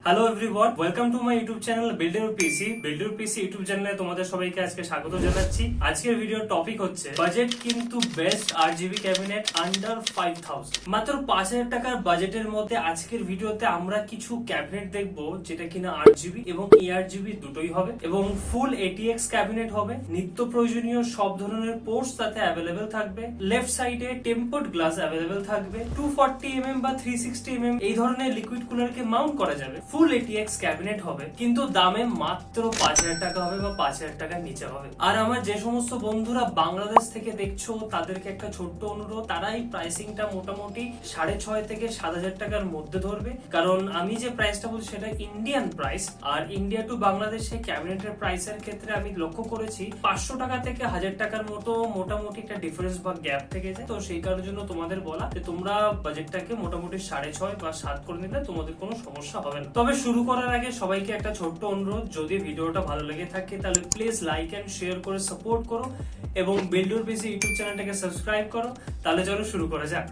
Hello everyone, welcome to my YouTube channel build your PC YouTube চ্যানেলে তোমাদের সবাইকে আজকে স্বাগত জানাচ্ছি। আজকের ভিডিওর টপিক হচ্ছে বাজেট কিন্তু বেস্ট 8GB ক্যাবিনেট আন্ডার 5000, মাত্র 5000 টাকার বাজেটের মধ্যে আজকের ভিডিওতে আমরা কিছু ক্যাবিনেট দেখবো যেটা কিনা 8GB এবং 8GB দুটোই হবে এবং ফুল ATX ক্যাবিনেট হবে। নিত্য প্রয়োজনীয় সব ধরনের পোর্টস তাতে অ্যাভেলেবেল থাকবে। লেফট সাইডে টেম্পার্ড গ্লাস অ্যাভেলেবেল থাকবে। 240mm বা 360mm এই ধরনের লিকুইড কুলারকে মাউন্ট করা যাবে। ফুল ATX ক্যাবিনেট হবে কিন্তু দামে মাত্র 5000 টাকা হবে বা 5000 টাকার নিচে হবে। আর আমার যে সমস্ত বন্ধুরা বাংলাদেশ থেকে দেখছো তাদেরকে একটা ছোট্ট অনুরোধ, তারা এই প্রাইসিংটা মোটামুটি 6.5 থেকে 7000 টাকার মধ্যে ধরবে, কারণ আমি যে প্রাইসটা বলছি সেটা ইন্ডিয়ান প্রাইস। আর ইন্ডিয়া টু বাংলাদেশে ক্যাবিনেটের প্রাইসের ক্ষেত্রে আমি লক্ষ্য করেছি 500 টাকা থেকে 1000 টাকার মতো মোটামুটি একটা ডিফারেন্স বা গ্যাপ থেকে যায়। তো সেই কারণের জন্য তোমাদের বলা যে তোমরা বাজেটটাকে মোটামুটি 6.5 বা 7 করে নিলে তোমাদের কোনো সমস্যা হবে না। তবে শুরু করার আগে সবাইকে একটা ছোট্ট অনুরোধ, যদি ভিডিওটা ভালো লেগে থাকে তাহলে প্লিজ লাইক এন্ড শেয়ার করে সাপোর্ট করো এবং বিল্ড ইউর পিসি ইউটিউব চ্যানেলটাকে সাবস্ক্রাইব করো। তাহলে চলো শুরু করা যাক।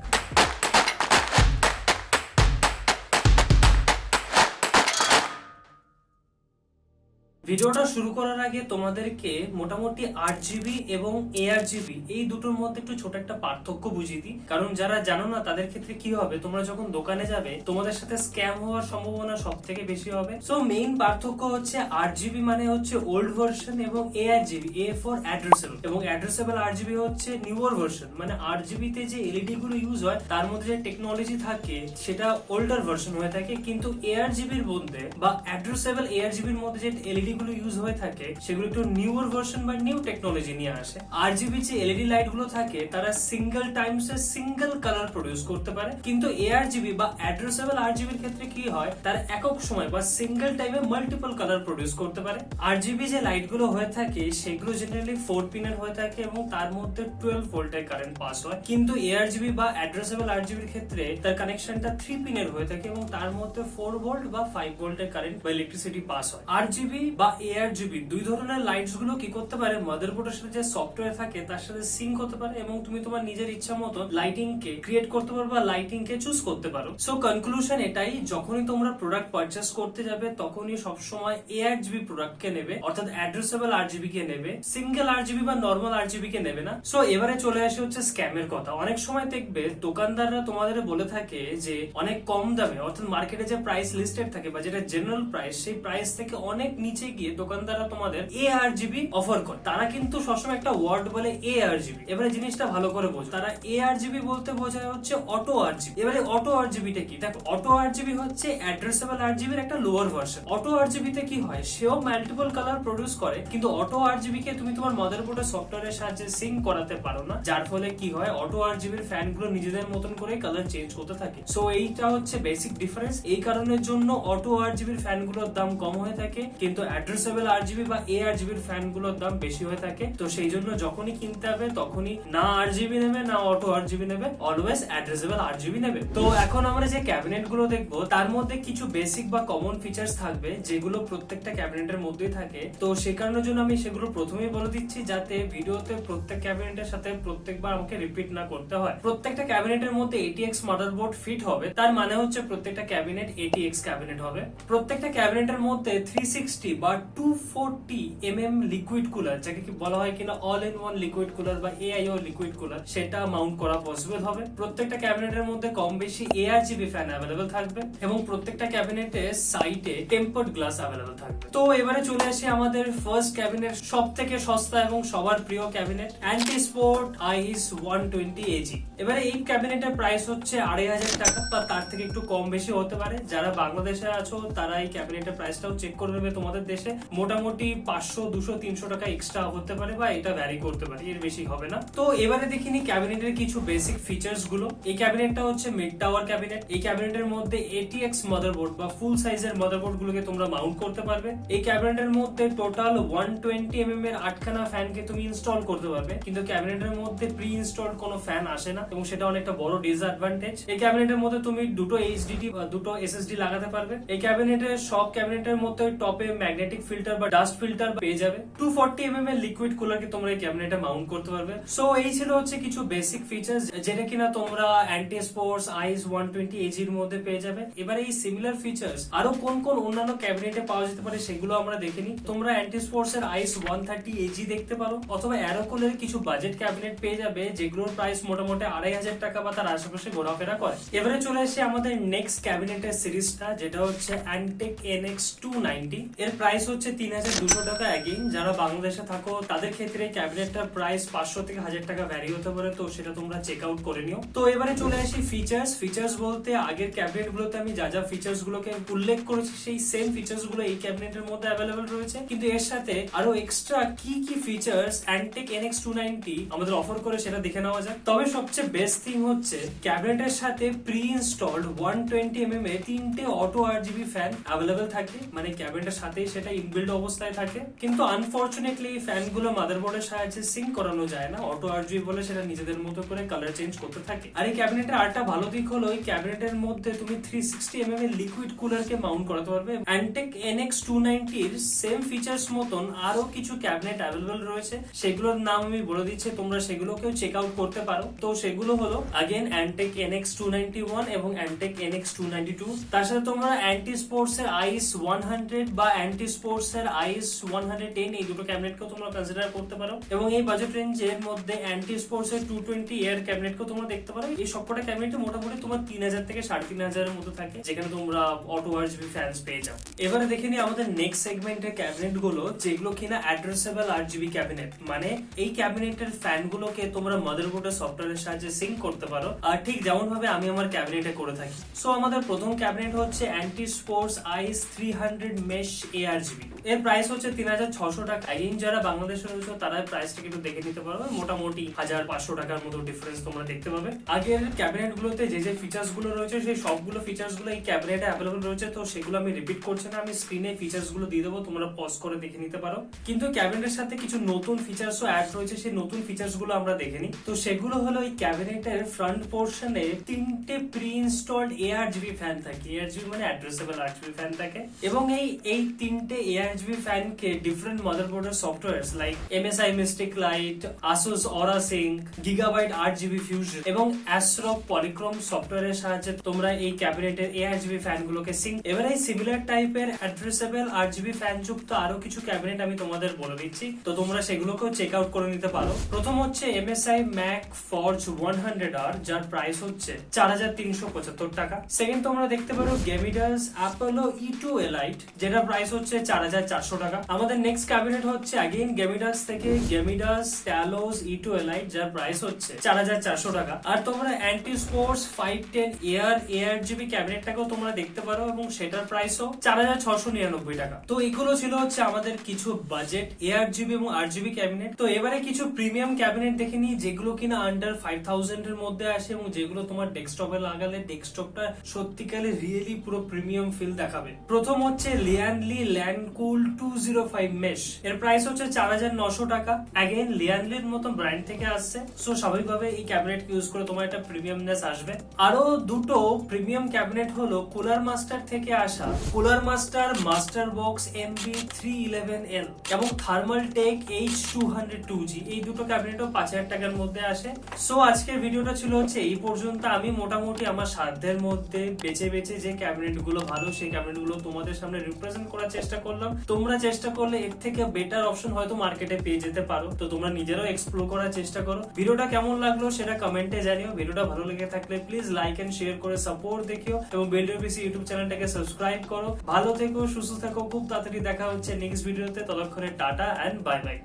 ভিডিওটা শুরু করার আগে তোমাদেরকে মোটামুটি 8GB এবং 8GB এই দুটোর মধ্যে একটু ছোট একটা পার্থক্য বুঝিয়ে দিই, কারণ যারা জানো না তাদের ক্ষেত্রে কি হবে, তোমরা যখন দোকানে যাবে তোমাদের সাথে স্ক্যাম হওয়ার সম্ভাবনা সব থেকে বেশি হবে। সো মেইন পার্থক্য হচ্ছে 8GB মানে হচ্ছে ওল্ড ভার্সন এবং 8GB A ফর অ্যাড্রেসেবল এবং অ্যাড্রেসেবল 8GB হচ্ছে নিউয়ার ভার্সন। মানে 8GB তে যে এলইডি গুলো ইউজ হয় তার মধ্যে যে টেকনোলজি থাকে সেটা ওল্ডার ভার্সন হয়ে থাকে, কিন্তু 8GB এর মধ্যে বা অ্যাড্রেসেবল 8GB এর মধ্যে যে এলইডি গুলো ইউজ হয়ে থাকে সেগুলো একটু নিউয়ার ভার্সন বা নিউ টেকনোলজি নিয়ে আসে। 8GB যে এলইডি লাইট গুলো থাকে তারা সিঙ্গেল টাইমসে সিঙ্গেল কালার প্রডিউস করতে পারে, কিন্তু 8GB বা অ্যাড্রেসেবল 8GB এর ক্ষেত্রে কি হয়, তারা একক সময় বা সিঙ্গেল টাইমে মাল্টিপল কালার প্রডিউস করতে পারে। 8GB যে লাইট গুলো হয়ে থাকে সেগুলো জেনারেলি 4 পিনের হয়ে থাকে এবং তার মধ্যে 12 ভোল্টের কারেন্ট পাস হয়, কিন্তু 8GB বা অ্যাড্রেসেবল 8GB এর ক্ষেত্রে তার কানেকশনটা 3 পিনের হয়ে থাকে এবং তার মধ্যে 4 ভোল্ট বা 5 ভোল্টের কারেন্ট বা ইলেকট্রিসিটি পাস হয়। 8GB বা 8GB দুই ধরনের লাইটস গুলো কি করতে পারে, মাদারবোর্ডের সাথে যে সফটওয়্যার থাকে তার সাথে সিঙ্ক হতে পারে এবং তুমি তোমার নিজের ইচ্ছা মতো লাইটিং কে ক্রিয়েট করতে পারো বা লাইটিং কে চুজ করতে পারো। সো কনক্লুশন এটাই, যখনই তোমরা প্রোডাক্ট পারচেস করতে যাবে তখনই সবসময় 8GB প্রোডাক্ট কে নেবে, অর্থাৎ অ্যাড্রেসেবল 8GB কে নেবে, সিঙ্গেল 8GB বা নর্মাল 8GB কে নেবে না। সো এবারে চলে আসে হচ্ছে স্ক্যামের কথা। অনেক সময় দেখবে দোকানদাররা তোমাদের বলে থাকে যে অনেক কম দামে, অর্থাৎ মার্কেটে যে প্রাইস লিস্টেড থাকে বা যেটা জেনারেল প্রাইস সেই প্রাইস থেকে অনেক নিচে গিয়ে দোকানদাররা তোমাদের ARGB অফার করে। তারা কিন্তু সবসময় একটা ওয়ার্ড বলে ARGB। এবারে জিনিসটা ভালো করে বোঝো, তারা ARGB বলতে বোঝায় হচ্ছে অটো RGB। এবারে অটো RGB টা কি? দেখো, অটো RGB হচ্ছে অ্যাড্রেসেবল 8GB এর একটা লোয়ার ভার্সন। অটো RGB তে কি হয়, সেও মাল্টিপল কালার প্রডিউস করে, কিন্তু অটো RGB কে তুমি তোমার মাদারবোর্ডের সফটওয়্যারের সাহায্যে সিঙ্ক করাতে পারো না, যার ফলে কি হয় অটো RGB এর ফ্যান গুলো নিজেদের মতন করে কালার চেঞ্জ হতে থাকে। সো এইটা হচ্ছে বেসিক ডিফারেন্স। এই কারণের জন্য অটো RGB এর ফ্যান গুলোর দাম কম হয়ে থাকে, কিন্তু অ্যাড্রেসেবল RGB বা ARGB এর ফ্যান গুলোর দাম বেশি হয়ে থাকে। তো সেই জন্য যখনই কিনতে হবে তখনই না RGB নেবে না অটো RGB নেবে, অলওয়েজ অ্যাড্রেসেবল RGB নেবে। তো এখন আমরা যে ক্যাবিনেট গুলো দেখবো তার মধ্যে কিছু বেসিক বা কমন ফিচার্স থাকবে যেগুলো প্রত্যেকটা ক্যাবিনেটের মধ্যেই থাকে। তো সেই কারণের জন্য আমি সেগুলো প্রথমেই বলে দিচ্ছি যাতে ভিডিওতে প্রত্যেক ক্যাবিনেটের সাথে প্রত্যেকবার আমাকে রিপিট না করতে হয়। প্রত্যেকটা ক্যাবিনেটের মধ্যে ATX মাদারবোর্ড ফিট হবে, তার মানে হচ্ছে প্রত্যেকটা ক্যাবিনেট ATX ক্যাবিনেট হবে। প্রত্যেকটা ক্যাবিনেটের মধ্যে 360 বা 240mm লিকুইড কুলার, যাকে কি বলা হয় কিনা all in one liquid cooler বা AIO লিকুইড কুলার, সেটা মাউন্ট করা পসিবল হবে। প্রত্যেকটা ক্যাবিনেটের মধ্যে কম বেশি ARGB ফ্যান অ্যাভেলেবল থাকবে এবং প্রত্যেকটা ক্যাবিনেটের সাইডে টেম্পার্ড গ্লাস অ্যাভেলেবল থাকবে। তো এবারে চলে আসি আমাদের ফার্স্ট ক্যাবিনেট, সব থেকে সস্তা এবং সবার প্রিয় ক্যাবিনেট, অ্যান্টিস্পোর্ট IS 120 AG। এবারে এই ক্যাবিনেটের প্রাইস হচ্ছে 2500 টাকা বা তার থেকে একটু কম বেশি হতে পারে। যারা বাংলাদেশে আছো তারা এই ক্যাবিনেটের প্রাইসটাও চেক করে নেবে। তোমাদের দেশে মোটামুটি 500, 200, 300 টাকা এক্সট্রা হতে পারে বা এটা ভ্যারি করতে পারে, এর বেশি হবে না। তো এবারে দেখিনি ক্যাবিনেটের কিছু বেসিক ফিচার্স গুলো। এই ক্যাবিনেটটা হচ্ছে মিড টাওয়ার ক্যাবিনেট। এই ক্যাবিনেটের মধ্যে ATX মাদারবোর্ড বা ফুল সাইজের মাদারবোর্ড গুলোকে তোমরা মাউন্ট করতে পারবে। এই ক্যাবিনেটের মধ্যে টোটাল 120mm এর 8খানা ফ্যানকে তুমি ইনস্টল করতে পারবে, কিন্তু ক্যাবিনেটের মধ্যে প্রি ইনস্টলড কোনো ফ্যান আসে না এবং সেটা অনেকটা বড় ডিসঅ্যাডভান্টেজ। এই ক্যাবিনেটের মধ্যে তুমি দুটো HDD বা দুটো SSD লাগাতে পারবে। এই ক্যাবিনেটের সব ক্যাবিনেটের মধ্যে টপে ম্যাগনেটিক ম্যাগনেটিক ফিল্টার বা ডাস্ট ফিল্টার পেয়ে যাবে। 240 এর লিকুইড কুলারকে তোমরা এই ক্যাবিনেটে মাউন্ট করতে পারবে। সো এই ছিল হচ্ছে কিছু বেসিক ফিচার্স যেটা কিনা তোমরা অ্যান্টি স্পোর্টস আইস 120 এজির মধ্যে পেয়ে যাবে। এবার এই সিমিলার ফিচার্স আরো কোন কোন অন্যান্য ক্যাবিনেটে পাওয়া যেতে পারে সেগুলো আমরা দেখে নিই। তোমরা অ্যান্টি স্পোর্টস এর আইস 130 এজি দেখতে পারো, অথবা অ্যারোকোলের কিছু বাজেট ক্যাবিনেট পেয়ে যাবে যেগুলোর প্রাইস মোটামুটি 2500 টাকা বা তার আশেপাশে ঘোরাফেরা করে। এবারে চলে আসে আমাদের নেক্সট ক্যাবিনেটের সিরিজটা, যেটা হচ্ছে অ্যান্টেক NX 290। এর প্রাইস হচ্ছে 3200 টাকা। অ্যাগেইন যারা বাংলাদেশে থাকো তাদের ক্ষেত্রে ক্যাবিনেটটার প্রাইস 500 থেকে 1000 টাকা ভ্যারি হতে পারে, তো সেটা তোমরা চেক আউট করে নিও। তো এবারে চলে আসি ফিচার্স বলতে আগের ক্যাবিনেট গুলোতে আমি যা ফিচার্স গুলোকে উল্লেখ করেছি সেই সেম ফিচার্স গুলো এই ক্যাবিনেটের মধ্যে অ্যাভেলেবল রয়েছে, কিন্তু এর সাথে আরো এক্সট্রা কি কি ফিচার্স অ্যান্টেক NX 290 আমাদের অফার করে সেটা দেখে নেওয়া যাক। তবে সবচেয়ে বেস্ট থিং হচ্ছে ক্যাবিনেটের সাথে প্রি ইনস্টলড 120 এর তিনটে অটো RGB ফ্যান অ্যাভেলেবল থাকে, মানে ক্যাবিনেটের সাথেই সেটা ইনবিল্ড অবস্থায় থাকে। কিন্তু আনফরচুনেটলি এই ফ্যান গুলো মাদারবোর্ডের সাহায্যে সিঙ্ক করানো যায় না, অটো RGB বলে সেটা নিজেদের মতো করে কালার চেঞ্জ করতে থাকে। আর এই ক্যাবিনেটের আরেকটা ভালো দিক হলো এই ক্যাবিনেটের মধ্যে তুমি 360 এর লিকুইড কুলারকে মাউন্ট করাতে পারবে। অ্যান্টেক NX 290 এর সেম ফিচার্স মতন আরো কিছু ক্যাবিনেট অ্যাভেলেবল রয়েছে, সেগুলোর নাম আমি বলে দিচ্ছি, তোমরা সেগুলোকেও চেক আউট করতে পারো। তো সেগুলো হলো আগেন অ্যান্টেক NX 291 এবং অ্যান্টেক NX 292। তার সাথে তোমরা অ্যান্টি স্পোর্টস এর আইস 100 বা অ্যান্টি স্পোর্টস এর আইস 110 এই দুটো ক্যাবিনেটকেও তোমরা কনসিডার করতে পারো। এবং এই বাজেট রেঞ্জের মধ্যে অ্যান্টি স্পোর্টস এর 220 এর ক্যাবিনেটকেও তোমরা দেখতে পারো। এই সবকটা ক্যাবিনেটে মোটামুটি তোমার 3000 থেকে 3500 এর মধ্যে থাকে, যেখানে তোমরা অটো RGB ফ্যানস পেয়ে যাও। এবারে দেখে নিই আমাদের নেক্সট সেগমেন্টের ক্যাবিনেট গুলো, যেগুলো কিনা অ্যাড্রেসেবল RGB ক্যাবিনেট, মানে এই ক্যাবিনেটের ফ্যান গুলোকে তোমরা মাদারবোর্ডের সফটওয়্যারের সাহায্যে সিঙ্ক করতে পারো, আর ঠিক যেমন ভাবে আমি আমার ক্যাবিনেটে করে থাকি। সো আমাদের প্রথম ক্যাবিনেট হচ্ছে অ্যান্টি স্পোর্টস আইস 300 মেশ ARGB। এর প্রাইস হচ্ছে 3600 টাকা। এগেইন যারা বাংলাদেশে রয়েছে তারা প্রাইসটাকে একটু দেখে নিতে পারবে, মোটামুটি 1500 টাকার মতো ডিফারেন্স তোমরা দেখতে পাবে। আগের ক্যাবিনেট গুলোতে যে ফিচার্স গুলো রয়েছে সেই সবগুলো ফিচার্স গুলো এই ক্যাবিনেটে অ্যাভেলেবল রয়েছে, তো সেগুলো আমি রিপিট করছি না, আমি স্ক্রিনে ফিচার্স গুলো দিয়ে দেবো, তোমরা পজ করে দেখে নিতে পারো। কিন্তু ক্যাবিনেটের সাথে কিছু নতুন ফিচার্সও অ্যাড রয়েছে, সেই নতুন ফিচার্স গুলো আমরা দেখে নিই। তো সেগুলো হলো এই ক্যাবিনেটের ফ্রন্ট পোর্শনে তিনটে প্রি ইনস্টলড ARGB ফ্যান থাকে। ARGB মানে অ্যাড্রেসেবল RGB ফ্যান থাকে, এবং এই তিনটে ARGB ফ্যানকে ডিফারেন্ট মাদারবোর্ডের softwares like MSI Mystic Light, Asus Aura Sync, Gigabyte RGB Fusion এবং ASRock Polychrome সফটওয়্যারের সাহায্যে তোমরা এই ক্যাবিনেটের ARGB ফ্যান গুলোকে সিঙ্ক। এবারে এই সিমিলার টাইপের অ্যাড্রেসেবল RGB ফ্যান যুক্ত আরো কিছু ক্যাবিনেট আমি তোমাদের বলে দিচ্ছি, তো তোমরা সেগুলোকেও চেক আউট করে নিতে পারো। প্রথম হচ্ছে MSI Mac Forge 100R, যার প্রাইস হচ্ছে 4375 টাকা। সেকেন্ড তোমরা দেখতে পারো Gemidas Apollo E2 Elite, যেটা প্রাইস হচ্ছে 4400 টাকা। আমাদের নেক্সট ক্যাবিনেট হচ্ছে अगेन Gemidas থেকে Gemidas Talos E2 Elite, যার প্রাইস হচ্ছে 4400 টাকা। আর তোমরা অ্যান্টি স্পোর্টস 510 এয়ার ARGB ক্যাবিনেটটাকেও তোমরা দেখতে পারো, এবং সেটার প্রাইসও 4699 টাকা। তো এগুলো ছিল হচ্ছে আমাদের কিছু বাজেট ARGB এবং RGB ক্যাবিনেট। তো এবারে কিছু প্রিমিয়াম ক্যাবিনেট দেখে নিই, যেগুলো কিনা আন্ডার 5000 এর মধ্যে আসে এবং যেগুলো তোমার ডেস্কটপে লাগালে ডেস্কটপটা সত্যিকারে রিয়েলি পুরো প্রিমিয়াম ফিল দেখাবে। প্রথম হচ্ছে লিয়ানলি ল্যান্ডকুল 205 মেশ। এর প্রাইস হচ্ছে 4900 টাকা। अगेन লিয়ানলির মতো ব্র্যান্ড থেকে আসছে, সো স্বাভাবিকভাবে এই ক্যাবিনেট ইউজ করে তোমার একটা প্রিমিয়ামনেস আসবে। আরো দুটো প্রিমিয়াম ক্যাবিনেট হলো কুলার মাস্টার থেকে আসা cooler master master box MB311L এবং থার্মাল টেক H202G। এই দুটো ক্যাবিনেটও 5000 টাকার মধ্যে আসে। সো আজকের ভিডিওটা ছিল হচ্ছে এই পর্যন্ত। আমি মোটামুটি আমার সাধ্যের মধ্যে বেছে যে ক্যাবিনেট গুলো ভালো সেই ক্যাবিনেট গুলো তোমাদের সামনে রিপ্রেজেন্ট করার চেষ্টা করলাম। তোমরা চেষ্টা করলে এর থেকে বেটার অপশন হয়তো মার্কেটে পেয়ে যেতে পারো, তো তোমরা নিজেরাও এক্সপ্লোর করার চেষ্টা করো। ভিডিওটা কেমন লাগলো সেটা কমেন্টে জানিও। ভিডিওটা ভালো লেগে থাকলে প্লিজ লাইক এন্ড শেয়ার করে সাপোর্ট দেখিও, এবং বেলডোপিসি ইউটিউব চ্যানেলটাকে সাবস্ক্রাইব করো। ভালো থেকো, সুস্থ থেকো, খুব তাড়াতাড়ি দেখা হচ্ছে নেক্সট ভিডিওতে। ততক্ষণে টাটা এন্ড বাই বাই।